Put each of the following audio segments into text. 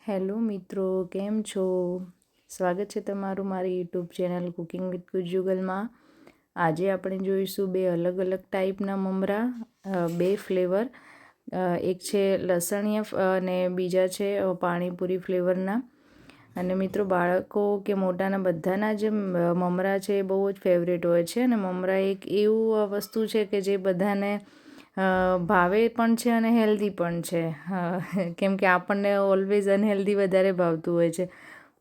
Hello મિત્રો, કેમ છો? સ્વાગત છે તમારું મારી યુટ્યુબ ચેનલ કુકિંગ વિથ ગુજ્જુગલમાં. આજે આપણે જોઈશું બે અલગ અલગ ટાઈપના મમરા, બે ફ્લેવર. એક છે લસણિયા અને બીજા છે પાણીપુરી ફ્લેવરના. અને મિત્રો, બાળકો કે મોટાના બધાના જે મમરા છે એ બહુ જ ફેવરેટ હોય છે. અને મમરા એક એવું વસ્તુ છે કે જે બધાને ભાવે પણ છે અને હેલ્ધી પણ છે. કેમ કે આપણને ઓલવેઝ અનહેલ્ધી વધારે ભાવતું હોય છે,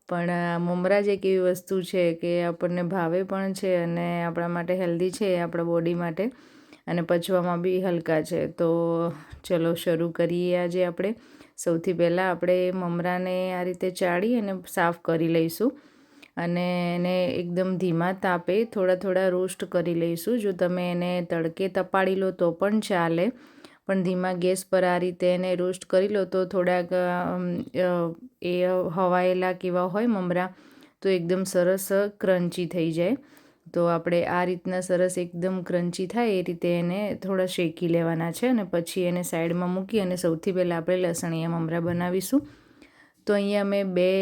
પણ મમરા જ એક એવી વસ્તુ છે કે આપણને ભાવે પણ છે અને આપણા માટે હેલ્ધી છે, આપણા બોડી માટે, અને પચવામાં બી હલકા છે. તો ચલો શરૂ કરીએ. આજે આપણે સૌથી પહેલાં આપણે મમરાને આ રીતે ચાળી અને સાફ કરી લઈશું અને એને એકદમ ધીમા તાપે થોડા રોસ્ટ કરી લઈશું. જો તમે એને તડકે તપાડી લો તો પણ ચાલે, પણ ધીમા ગેસ પર આ રીતે એને રોસ્ટ કરી લો તો થોડાક એ હવાયેલા કેવા હોય મમરા તો એકદમ સરસ ક્રન્ચી થઈ જાય. તો આપણે આ રીતના સરસ એકદમ ક્રન્ચી થાય એ રીતે એને થોડા શેકી લેવાના છે અને પછી એને સાઈડમાં મૂકી અને સૌથી પહેલાં આપણે લસણિયા મમરા બનાવીશું. તો અહીંયા મેં બે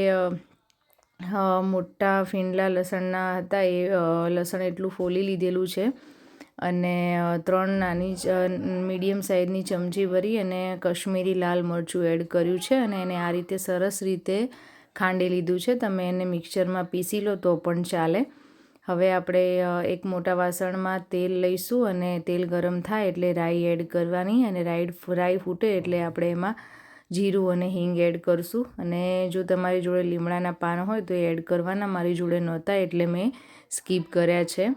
મોટા ફીંડલા લસણના હતા, એ લસણ એટલું ફોલી લીધેલું છે અને 3 નાની મીડિયમ સાઇઝની ચમચી ભરી અને કશ્મીરી લાલ મરચું એડ કર્યું છે અને એને આ રીતે સરસ રીતે ખાંડી લીધું છે. તમે એને મિક્સરમાં પીસી લો તો પણ ચાલે. હવે આપણે એક મોટા વાસણમાં તેલ લઈશું અને તેલ ગરમ થાય એટલે રાઈ એડ કરવાની, અને રાઈ ફૂટે એટલે આપણે એમાં જીરું અને હિંગ એડ કરશું. અને જો તમારી જોડે લીમડાના પાન હોય તો એ એડ કરવાના, મારી જોડે નહોતા એટલે મેં સ્કીપ કર્યા છે.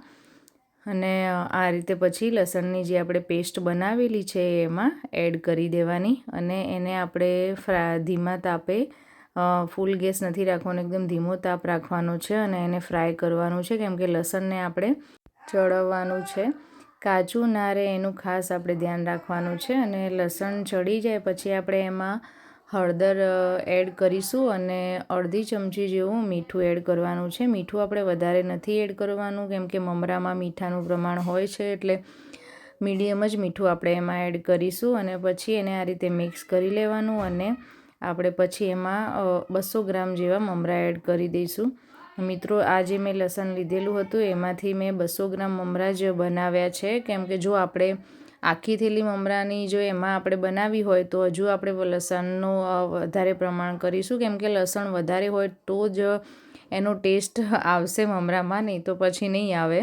અને આ રીતે પછી લસણની જે આપણે પેસ્ટ બનાવેલી છે એમાં એડ કરી દેવાની અને એને આપણે ધીમા તાપે, ફૂલ ગેસ નથી રાખવાનો, એકદમ ધીમો તાપ રાખવાનો છે અને એને ફ્રાય કરવાનું છે, કેમ કે લસણને આપણે ચડવવાનું છે. કાચું ના રહે એનું ખાસ આપણે ધ્યાન રાખવાનું છે. અને લસણ ચડી જાય પછી આપણે એમાં હળદર એડ કરીશું અને અડધી ચમચી જેવું મીઠું એડ કરવાનું છે. મીઠું આપણે વધારે નથી એડ કરવાનું, કેમ કે મમરામાં મીઠાનું પ્રમાણ હોય છે, એટલે મીડિયમ જ મીઠું આપણે એમાં એડ કરીશું. અને પછી એને આ રીતે મિક્સ કરી લેવાનું અને આપણે પછી એમાં 200 ગ્રામ જેવા મમરા એડ કરી દઈશું. મિત્રો, આ જે મેં લસણ લીધેલું હતું એમાંથી મેં 200 ગ્રામ મમરા જ બનાવ્યા છે, કેમ કે જો આપણે આખી થેલી મમરાની જો એમાં આપણે બનાવી હોય તો હજુ આપણે લસણનું વધારે પ્રમાણ કરીશું, કેમ કે લસણ વધારે હોય તો જ એનો ટેસ્ટ આવશે મમરામાં, નહીં તો પછી નહીં આવે.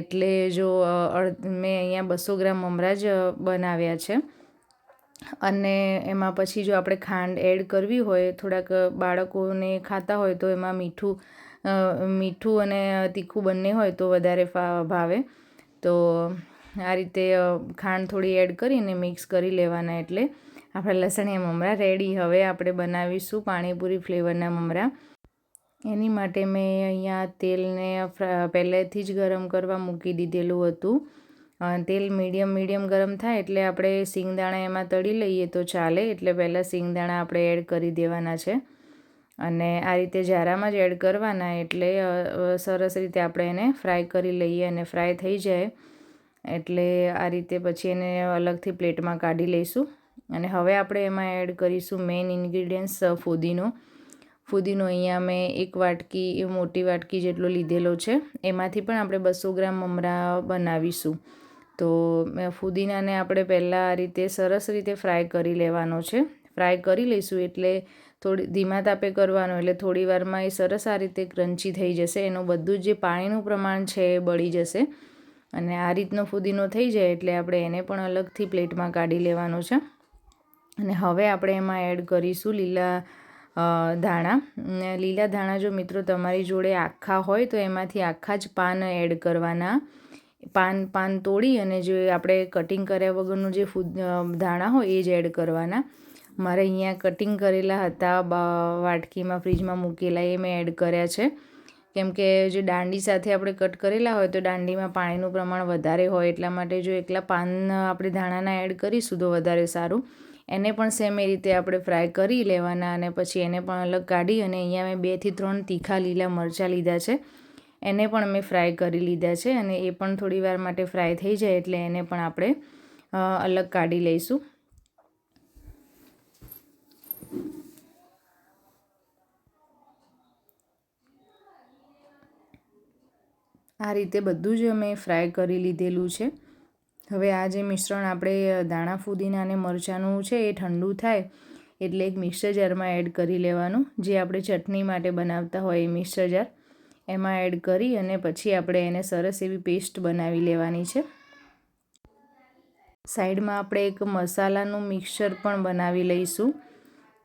એટલે જો મેં અહીંયા 200 ગ્રામ મમરા જ બનાવ્યા છે. અને એમાં પછી જો આપણે ખાંડ એડ કરવી હોય, થોડાક બાળકોને ખાતા હોય તો એમાં મીઠું અને તીખું બંને હોય તો વધારે ભાવે. તો આ રીતે ખાંડ થોડી એડ કરીને મિક્સ કરી લેવાના એટલે આપણા લસણિયા મમરા રેડી. હવે આપણે બનાવીશું પાણીપુરી ફ્લેવરના મમરા. એની માટે મેં અહીંયા તેલને પહેલેથી જ ગરમ કરવા મૂકી દીધેલું હતું. તેલ મીડિયમ ગરમ થાય એટલે આપણે સિંગદાણા એમાં તળી લઈએ તો ચાલે. એટલે પહેલાં સિંગદાણા આપણે એડ કરી દેવાના છે અને આ રીતે જારામાં જ એડ કરવાના, એટલે સરસ રીતે આપણે એને ફ્રાય કરી લઈએ. અને ફ્રાય થઈ જાય એટલે આ રીતે પછી એને અલગથી પ્લેટમાં કાઢી લઈશું. અને હવે આપણે એમાં એડ કરીશું મેઇન ઇન્ગ્રીડિયન્ટ્સ ફુદીનો. અહીંયા મેં એક મોટી વાટકી જેટલો લીધેલો છે. એમાંથી પણ આપણે 200 ગ્રામ મમરા બનાવીશું. તો ફુદીનાને આપણે પહેલાં આ રીતે સરસ રીતે ફ્રાય કરી લેવાનો છે. ફ્રાય કરી લઈશું એટલે થોડી ધીમા તાપે કરવાનો, એટલે થોડી વારમાં એ સરસ આ રીતે ક્રન્ચી થઈ જશે. એનું બધું જ જે પાણીનું પ્રમાણ છે એ બળી જશે. અને આ રીતનો ફુદીનો થઈ જાય એટલે આપણે એને પણ અલગથી પ્લેટમાં કાઢી લેવાનો છે. અને હવે આપણે એમાં એડ કરીશું લીલા ધાણા. લીલા ધાણા જો મિત્રો તમારી જોડે આખા હોય તો એમાંથી આખા જ પાન એડ કરવાના. પાન તોડી અને જે આપણે કટિંગ કર્યા વગરનું જે ધાણા હોય એ જ એડ કરવાના. મારે અહીંયા કટિંગ કરેલા હતા, વાટકીમાં ફ્રીજમાં મૂકેલા, એ મેં એડ કર્યા છે. કેમ કે જે દાંડી સાથે આપણે કટ કરેલા હોય તો દાંડીમાં પાણીનું પ્રમાણ વધારે હોય, એટલા માટે જો એકલા પાન આપણે ધાણાના એડ કરીશું તો વધારે સારું. એને પણ સેમ એ રીતે આપણે ફ્રાય કરી લેવાના અને પછી એને પણ અલગ કાઢી, અને અહીંયા મેં 2 થી 3 તીખા લીલા મરચાં લીધા છે, એને પણ મેં ફ્રાય કરી લીધા છે. અને એ પણ થોડી વાર માટે ફ્રાય થઈ જાય એટલે એને પણ આપણે અલગ કાઢી લઈશું. આ રીતે બધું જ મેં ફ્રાય કરી લીધેલું છે. હવે આ જે મિશ્રણ આપણે દાણા ફુદીના અને મરચાંનું છે એ ઠંડુ થાય એટલે એક મિક્સર જારમાં એડ કરી લેવાનું. જે આપણે ચટણી માટે બનાવતા હોય એ મિક્સર જાર એમાં એડ કરી અને પછી આપણે એને સરસ એવી પેસ્ટ બનાવી લેવાની છે. સાઈડમાં આપણે એક મસાલાનું મિક્સર પણ બનાવી લઈશું.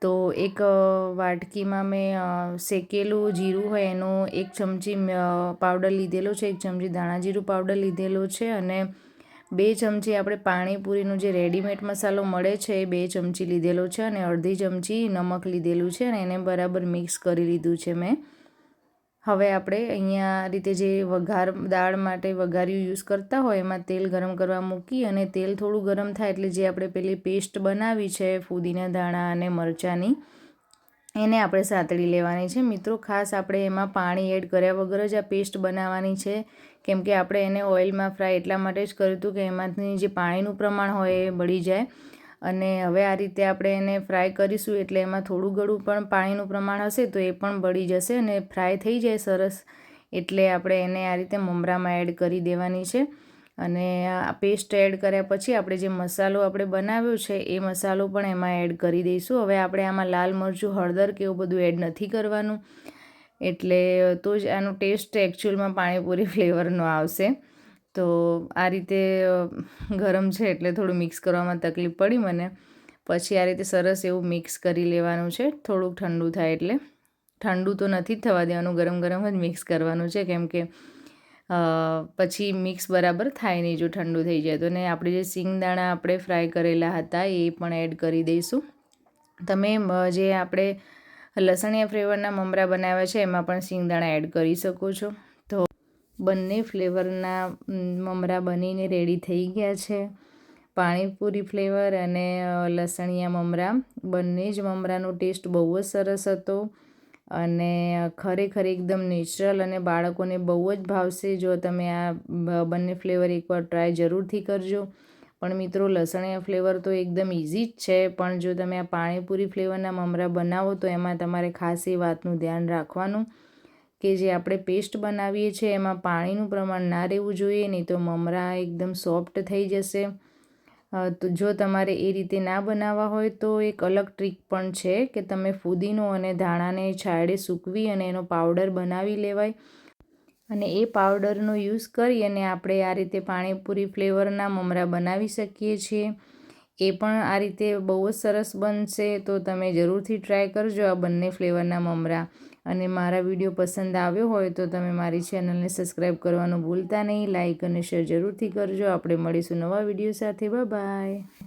તો એક વાટકીમાં મેં શેકેલું જીરું હોય એનો 1 ચમચી પાવડર લીધેલો છે, 1 ચમચી ધાણા જીરું પાવડર લીધેલો છે અને 2 ચમચી આપણે પાણીપુરીનું જે રેડીમેડ મસાલો મળે છે એ 2 ચમચી લીધેલો છે અને અડધી ચમચી નમક લીધેલું છે અને એને બરાબર મિક્સ કરી લીધું છે મેં. હવે આપણે અહીંયા રીતે જે વઘાર દાળ માટે વઘાર્યું યુઝ કરતા હોય એમાં તેલ ગરમ કરવા મૂકી અને તેલ થોડું ગરમ થાય એટલે જે આપણે પેલી પેસ્ટ બનાવી છે ફુદીના ધાણા અને મરચાંની એને આપણે સાતળી લેવાની છે. મિત્રો ખાસ આપણે એમાં પાણી એડ કર્યા વગર જ આ પેસ્ટ બનાવવાની છે, કેમ કે આપણે એને ઓઇલમાં ફ્રાય એટલા માટે જ કર્યું હતું કે એમાંથી જે પાણીનું પ્રમાણ હોય એ બળી જાય. અને હવે આ રીતે આપણે એને ફ્રાય કરીશું એટલે એમાં થોડું ઘણું પણ પાણીનું પ્રમાણ હશે તો એ પણ બળી જશે અને ફ્રાય થઈ જાય સરસ એટલે આપણે એને આ રીતે મમરામાં એડ કરી દેવાની છે. અને આ પેસ્ટ એડ કર્યા પછી આપણે જે મસાલો આપણે બનાવ્યો છે એ મસાલો પણ એમાં એડ કરી દઈશું. હવે આપણે આમાં લાલ મરચું, હળદર કે એવું બધું એડ નથી કરવાનું, એટલે તો જ આનો ટેસ્ટ એકચ્યુઅલમાં પાણીપુરી ફ્લેવરનો આવશે. તો આ રીતે ગરમ છે એટલે થોડું મિક્સ કરવામાં તકલીફ પડી મને. પછી આ રીતે સરસ એવું મિક્સ કરી લેવાનું છે. થોડુંક ઠંડુ થાય એટલે, ઠંડુ તો નથી જ થવા દેવાનું, ગરમ ગરમ જ મિક્સ કરવાનું છે, કેમ કે પછી મિક્સ બરાબર થાય નહીં જો ઠંડુ થઈ જાય તો. ને આપણે જે સિંગદાણા આપણે ફ્રાય કરેલા હતા એ પણ એડ કરી દઈશું. તમે જે આપણે લસણિયા ફ્લેવરના મમરા બનાવ્યા છે એમાં પણ સિંગદાણા એડ કરી શકો છો. તો બંને ફ્લેવરના મમરા બનીને રેડી થઈ ગયા છે. પાણીપુરી ફ્લેવર અને લસણિયા મમરા, બંને જ મમરાનો ટેસ્ટ બહુ જ સરસ હતો અને ખરેખર એકદમ નેચરલ અને બાળકોને બહુ જ ભાવશે જો તમે આ બંને ફ્લેવર એકવાર ટ્રાય જરૂરથી કરજો. પણ મિત્રો લસણિયા ફ્લેવર તો એકદમ ઇઝી જ છે, પણ જો તમે આ પાણીપુરી ફ્લેવરના મમરા બનાવો તો એમાં તમારે ખાસ એ વાતનું ધ્યાન રાખવાનું કે જે આપણે પેસ્ટ બનાવીએ છીએ એમાં પાણીનું પ્રમાણ ના રહેવું જોઈએ, નહીં તો મમરા એકદમ સોફ્ટ થઈ જશે. તો જો તમારે એ રીતે ના બનાવવા હોય તો એક અલગ ટ્રીક પણ છે કે તમે ફુદીનો અને ધાણાને છાંયડે સૂકવી અને એનો પાવડર બનાવી લેવાય અને એ પાવડરનો યુઝ કરી અને આપણે આ રીતે પાણીપુરી ફ્લેવરના મમરા બનાવી શકીએ છીએ. એ પણ આ રીતે બહુ જ સરસ બનશે. તો તમે જરૂરથી ટ્રાય કરજો આ બંને ફ્લેવરના મમરા. અને મારા વિડીયો પસંદ આવ્યો હોય તો તમે મારી ચેનલને સબસ્ક્રાઈબ કરવાનું ભૂલતા નહીં. લાઇક અને શેર જરૂરથી કરજો. આપણે મળીશું નવા વિડીયો સાથે. Bye bye.